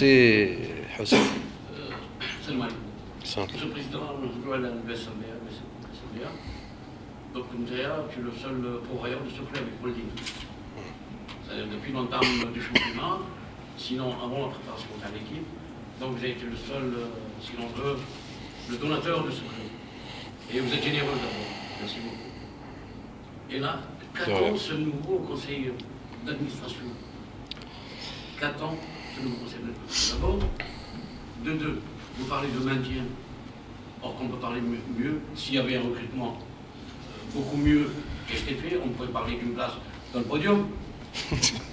C'est Hossein. Salam alaikum. Simple. Monsieur le Président, Joël de l'Assemblée. Donc, Moutéa, tu es le seul pourvoyeur de ce club, il faut le dire. Depuis l'entame du championnat, sinon avant la préparation de l'équipe. Donc, vous avez été le seul, si l'on veut, le donateur de ce club. Et vous êtes généreux d'abord. Merci beaucoup. Et là, qu'attend ce nouveau conseil d'administration? Qu'attend ce nouveau conseil d'administration? D'abord, de deux, vous parlez de maintien. Or qu'on peut parler mieux, s'il y avait un recrutement beaucoup mieux qui a été fait, on pourrait parler d'une place dans le podium.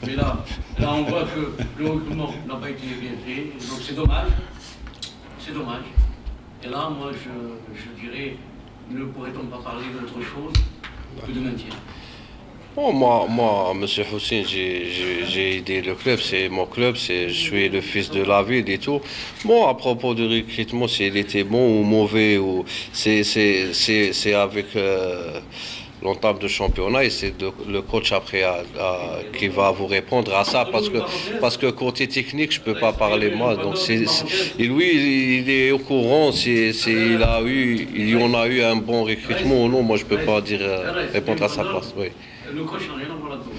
Mais là, on voit que le recrutement n'a pas été bien fait, donc c'est dommage. C'est dommage. Et là, moi, je dirais, ne pourrait-on pas parler d'autre chose que de maintien? Bon, moi, Monsieur Hossein, j'ai aidé le club, c'est mon club, je suis le fils de la ville et tout. Bon, à propos du recrutement, s'il était bon ou mauvais, c'est avec l'entame de championnat et c'est le coach après qui va vous répondre à ça parce que côté technique, je peux pas parler moi. Donc et lui, il est au courant il y en a eu un bon recrutement ou non. Moi, je peux pas dire répondre à sa place. Oui. Le coach n'a rien à voir là-dedans.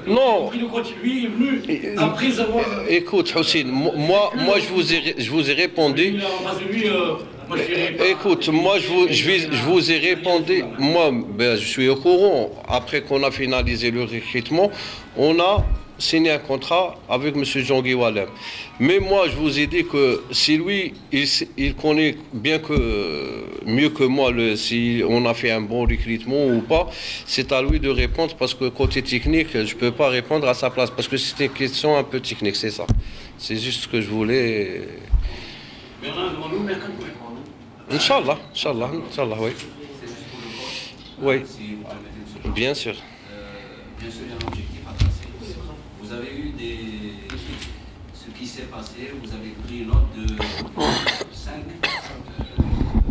Non. Le coach, lui, est venu après avoir... Écoute, Hossein, moi je vous ai répondu. Écoute, moi je vous ai répondu. Moi, je suis au courant. Après qu'on a finalisé le recrutement, on a signé un contrat avec M. Jean-Guy Wallem. Mais moi, je vous ai dit que si lui, il connaît mieux que moi si on a fait un bon recrutement ou pas, c'est à lui de répondre parce que côté technique, je ne peux pas répondre à sa place parce que c'est une question un peu technique, c'est ça. C'est juste ce que je voulais. Inch'Allah, oui. Oui, bien sûr. Bien sûr, il y a un objectif à tracer. Vous avez eu ce qui s'est passé, vous avez pris une note de 5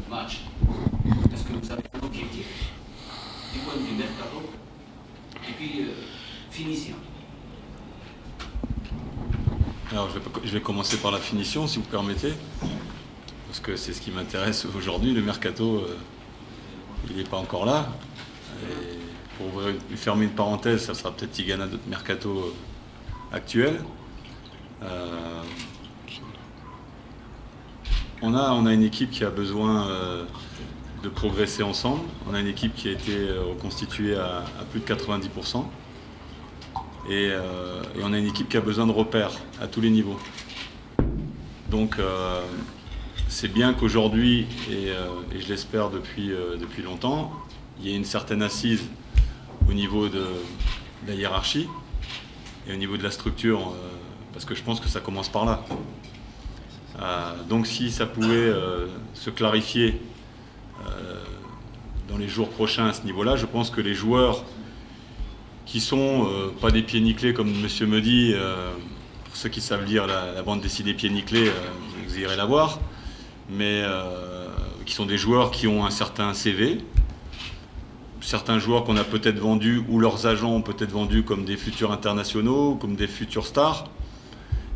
matchs. Est-ce que vous avez un objectif du point de vue mercato et puis finition? Alors, je vais commencer par la finition, si vous permettez, parce que c'est ce qui m'intéresse aujourd'hui. Le mercato, il n'est pas encore là. Et pour fermer une parenthèse, ça sera peut-être Tigana de notre mercato actuel. On a une équipe qui a besoin de progresser ensemble. On a une équipe qui a été reconstituée à plus de 90%. Et on a une équipe qui a besoin de repères à tous les niveaux. Donc c'est bien qu'aujourd'hui, et je l'espère depuis longtemps, il y ait une certaine assise au niveau de la hiérarchie et au niveau de la structure, parce que je pense que ça commence par là. Donc si ça pouvait se clarifier dans les jours prochains à ce niveau-là, je pense que les joueurs qui sont pas des pieds nickelés comme monsieur me dit, pour ceux qui savent lire la bande dessinée pieds nickelés, vous irez la voir, mais qui sont des joueurs qui ont un certain CV, certains joueurs qu'on a peut-être vendus ou leurs agents ont peut-être vendus comme des futurs internationaux, comme des futurs stars.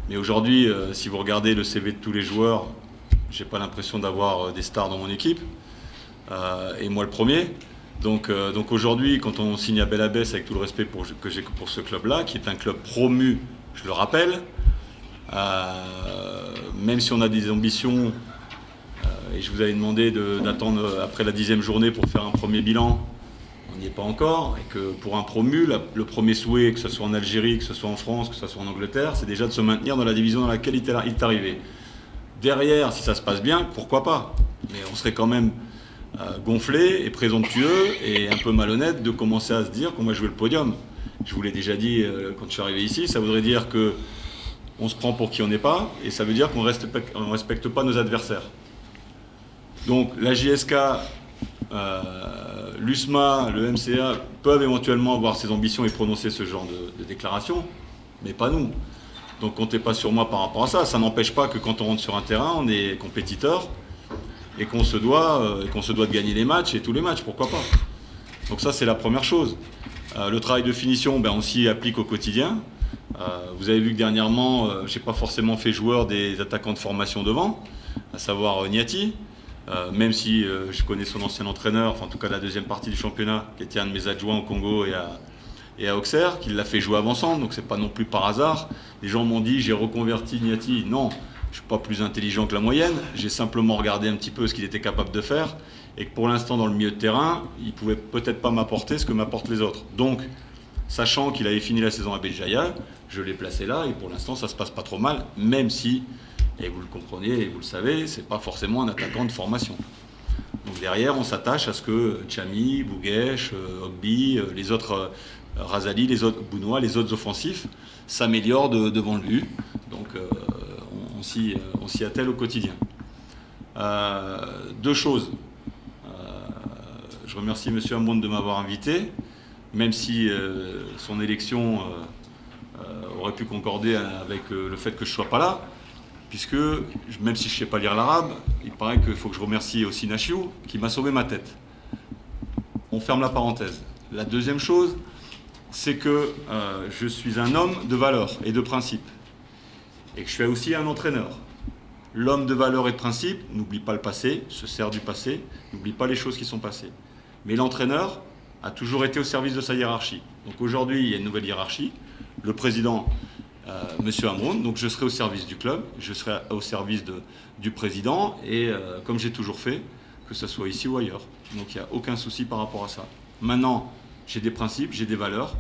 Mais aujourd'hui, si vous regardez le CV de tous les joueurs, j'ai pas l'impression d'avoir des stars dans mon équipe, et moi le premier. Donc aujourd'hui, quand on signe à Bel Abbès, avec tout le respect que j'ai pour ce club-là, qui est un club promu, je le rappelle, même si on a des ambitions, et je vous avais demandé d'attendre après la 10e journée pour faire un premier bilan, on n'y est pas encore, et que pour un promu, le premier souhait, que ce soit en Algérie, que ce soit en France, que ce soit en Angleterre, c'est déjà de se maintenir dans la division dans laquelle il est arrivé. Derrière, si ça se passe bien, pourquoi pas? Mais on serait quand même gonflé et présomptueux et un peu malhonnête de commencer à se dire qu'on va jouer le podium. Je vous l'ai déjà dit quand je suis arrivé ici, ça voudrait dire qu'on se prend pour qui on n'est pas, et ça veut dire qu'on ne respecte pas nos adversaires. Donc la JSK, l'USMA, le MCA peuvent éventuellement avoir ces ambitions et prononcer ce genre de déclaration, mais pas nous. Donc comptez pas sur moi par rapport à ça. Ça n'empêche pas que quand on rentre sur un terrain, on est compétiteur et qu'on se doit de gagner les matchs et tous les matchs, pourquoi pas. Donc ça, c'est la première chose. Le travail de finition, on s'y applique au quotidien. Vous avez vu que dernièrement, je n'ai pas forcément fait joueur des attaquants de formation devant, à savoir Niati, même si je connais son ancien entraîneur, enfin en tout cas la deuxième partie du championnat, qui était un de mes adjoints au Congo et à Auxerre, qui l'a fait jouer avant-centre, donc c'est pas non plus par hasard. Les gens m'ont dit j'ai reconverti Niati. Non, je suis pas plus intelligent que la moyenne, j'ai simplement regardé un petit peu ce qu'il était capable de faire, et que pour l'instant dans le milieu de terrain, il pouvait peut-être pas m'apporter ce que m'apportent les autres. Donc, sachant qu'il avait fini la saison à Béjaïa, je l'ai placé là, et pour l'instant ça se passe pas trop mal, même si, et vous le comprenez et vous le savez, c'est pas forcément un attaquant de formation. Donc derrière, on s'attache à ce que Chami, Bouguesh, Ogbi, les autres Razali, les autres Bounois, les autres offensifs s'améliorent devant lui. Donc on s'y attelle au quotidien. Deux choses. Je remercie M. Amoun de m'avoir invité, même si son élection aurait pu concorder avec le fait que je ne sois pas là, puisque même si je ne sais pas lire l'arabe, il paraît qu'il faut que je remercie aussi Nachiou, qui m'a sauvé ma tête. On ferme la parenthèse. La deuxième chose, c'est que je suis un homme de valeur et de principe, et que je suis aussi un entraîneur. L'homme de valeur et de principe n'oublie pas le passé, se sert du passé, n'oublie pas les choses qui sont passées. Mais l'entraîneur a toujours été au service de sa hiérarchie. Donc aujourd'hui, il y a une nouvelle hiérarchie. Le président, M. Amroun, donc je serai au service du club, je serai au service du président, et comme j'ai toujours fait, que ce soit ici ou ailleurs. Donc il n'y a aucun souci par rapport à ça. Maintenant, j'ai des principes, j'ai des valeurs.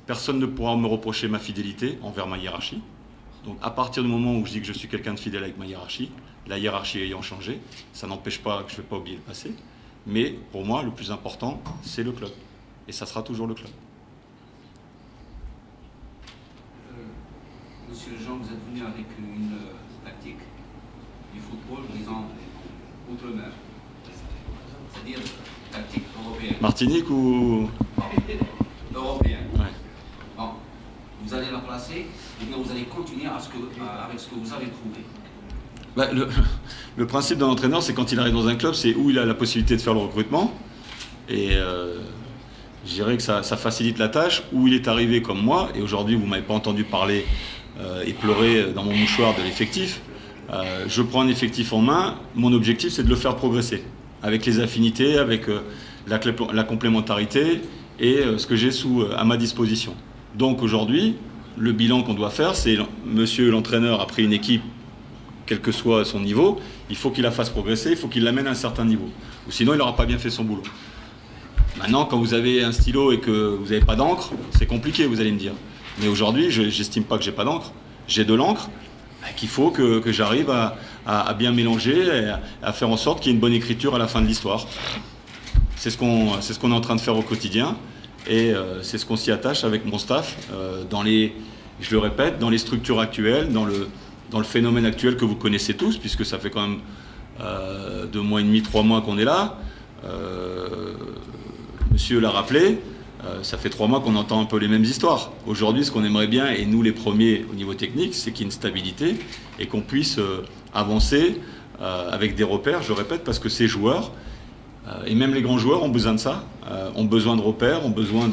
Personne ne pourra me reprocher ma fidélité envers ma hiérarchie. Donc à partir du moment où je dis que je suis quelqu'un de fidèle avec ma hiérarchie, la hiérarchie ayant changé, ça n'empêche pas que je ne vais pas oublier le passé. Mais pour moi, le plus important, c'est le club. Et ça sera toujours le club. Monsieur Jean, vous êtes venu avec une tactique du football disant outre-mer. C'est-à-dire tactique européenne. Martinique ou... Européenne. Ouais. Bon, vous allez la placer, ou bien vous allez continuer avec ce que vous avez trouvé. Bah, le principe d'un entraîneur, c'est quand il arrive dans un club, c'est où il a la possibilité de faire le recrutement. Et je dirais que ça facilite la tâche. Où il est arrivé comme moi, et aujourd'hui vous ne m'avez pas entendu parler et pleurer dans mon mouchoir de l'effectif. Je prends un effectif en main, mon objectif c'est de le faire progresser. Avec les affinités, avec la complémentarité et ce que j'ai à ma disposition. Donc aujourd'hui, le bilan qu'on doit faire, c'est monsieur l'entraîneur a pris une équipe, quel que soit son niveau, il faut qu'il la fasse progresser, il faut qu'il l'amène à un certain niveau. Ou sinon, il n'aura pas bien fait son boulot. Maintenant, quand vous avez un stylo et que vous n'avez pas d'encre, c'est compliqué, vous allez me dire. Mais aujourd'hui, je n'estime pas que j'ai pas d'encre. J'ai de l'encre, qu'il faut que j'arrive à bien mélanger et à faire en sorte qu'il y ait une bonne écriture à la fin de l'histoire. C'est ce qu'on est en train de faire au quotidien. Et c'est ce qu'on s'y attache avec mon staff, je le répète, dans les structures actuelles, dans le phénomène actuel que vous connaissez tous, puisque ça fait quand même 2 mois et demi, 3 mois qu'on est là. Monsieur l'a rappelé, ça fait 3 mois qu'on entend un peu les mêmes histoires. Aujourd'hui, ce qu'on aimerait bien, et nous les premiers au niveau technique, c'est qu'il y ait une stabilité et qu'on puisse avancer avec des repères, je répète, parce que ces joueurs, et même les grands joueurs ont besoin de ça, ont besoin de repères, ont besoin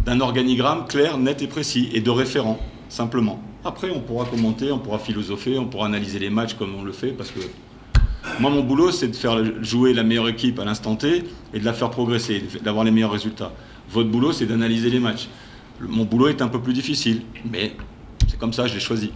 d'un organigramme clair, net et précis, et de référents, simplement. Après, on pourra commenter, on pourra philosopher, on pourra analyser les matchs comme on le fait, parce que moi, mon boulot, c'est de faire jouer la meilleure équipe à l'instant T et de la faire progresser, d'avoir les meilleurs résultats. Votre boulot, c'est d'analyser les matchs. Mon boulot est un peu plus difficile, mais c'est comme ça, je l'ai choisi.